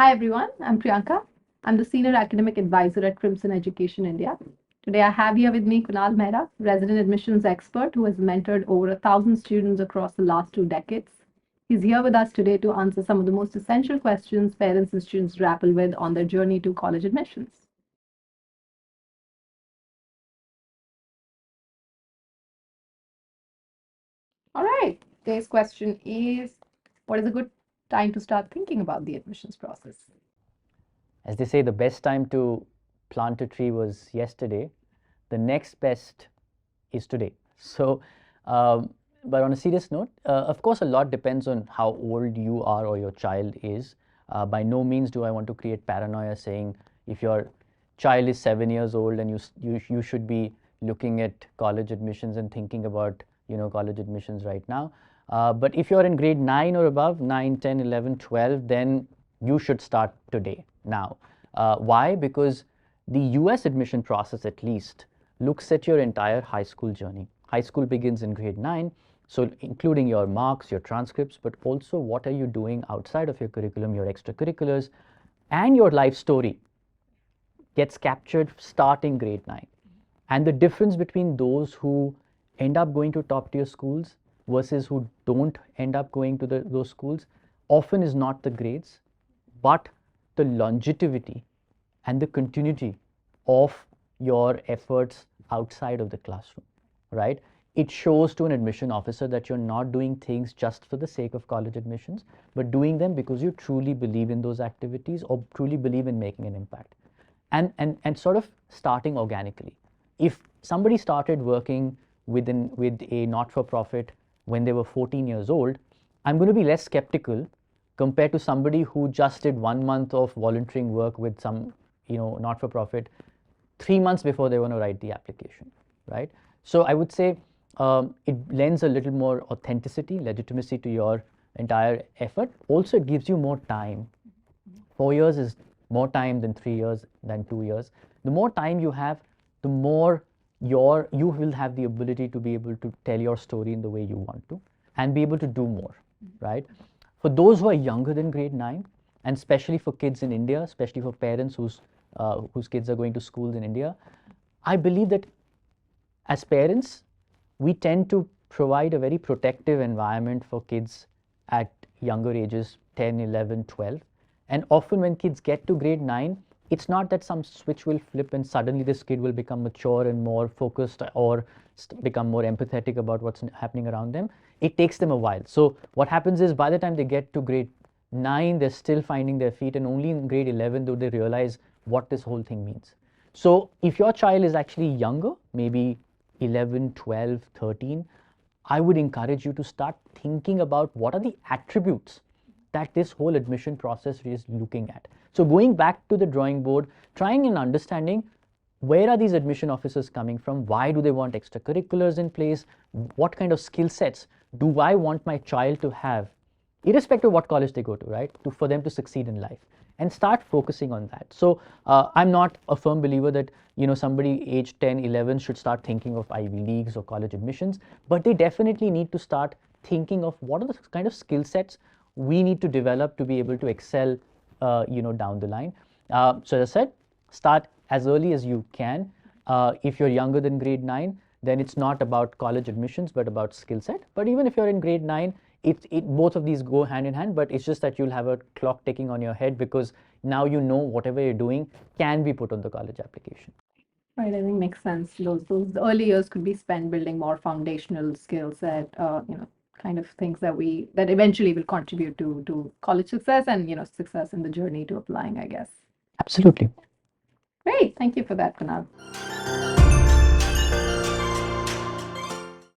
Hi everyone, I'm Priyanka. I'm the Senior Academic Advisor at Crimson Education India. Today I have here with me Kunal Mehra, resident admissions expert who has mentored over 1,000 students across the last 2 decades. He's here with us today to answer some of the most essential questions parents and students grapple with on their journey to college admissions. All right, today's question is, what is a good time to start thinking about the admissions process? As they say, the best time to plant a tree was yesterday. The next best is today. But on a serious note, of course, a lot depends on how old you are or your child is. By no means do I want to create paranoia saying if your child is 7 years old and you should be looking at college admissions and thinking about college admissions right now. But if you're in grade 9 or above, 9, 10, 11, 12, then you should start today, now. Why? Because the US admission process, at least, looks at your entire high school journey. High school begins in grade 9, so including your marks, your transcripts, but also what are you doing outside of your curriculum, your extracurriculars, and your life story gets captured starting grade 9. And the difference between those who end up going to top tier schools versus who don't end up going to those schools often is not the grades, but the longevity and the continuity of your efforts outside of the classroom, right? It shows to an admission officer that you're not doing things just for the sake of college admissions, but doing them because you truly believe in those activities or truly believe in making an impact. And sort of starting organically. If somebody started working with a not-for-profit when they were 14 years old, I'm going to be less skeptical compared to somebody who just did 1 month of volunteering work with some not-for-profit 3 months before they want to write the application, right? So I would say it lends a little more authenticity, legitimacy to your entire effort. Also, it gives you more time. 4 years is more time than 3 years, than 2 years. The more time you have, the more you will have the ability to be able to tell your story in the way you want to and be able to do more, right? For those who are younger than grade 9, and especially for kids in India, especially for parents whose kids are going to schools in India, I believe that as parents, we tend to provide a very protective environment for kids at younger ages, 10, 11, 12. And often when kids get to grade 9, it's not that some switch will flip and suddenly this kid will become mature and more focused or become more empathetic about what's happening around them. It takes them a while. So what happens is by the time they get to grade 9, they're still finding their feet, and only in grade 11 do they realize what this whole thing means. So if your child is actually younger, maybe 11, 12, 13, I would encourage you to start thinking about what are the attributes that this whole admission process is looking at. So going back to the drawing board, trying and understanding where are these admission officers coming from, why do they want extracurriculars in place, what kind of skill sets do I want my child to have, irrespective of what college they go to, right, for them to succeed in life, and start focusing on that. So I'm not a firm believer that somebody age 10, 11 should start thinking of Ivy Leagues or college admissions, but they definitely need to start thinking of what are the kind of skill sets we need to develop to be able to excel down the line. So as I said, start as early as you can. If you're younger than grade 9, then it's not about college admissions but about skill set. But even if you're in grade 9, both of these go hand in hand, but it's just that you'll have a clock ticking on your head because now whatever you're doing can be put on the college application. Right, I think makes sense. Those early years could be spent building more foundational skills that kind of things that eventually will contribute to college success and success in the journey to applying, I guess. Absolutely. Great, thank you for that, Kunal.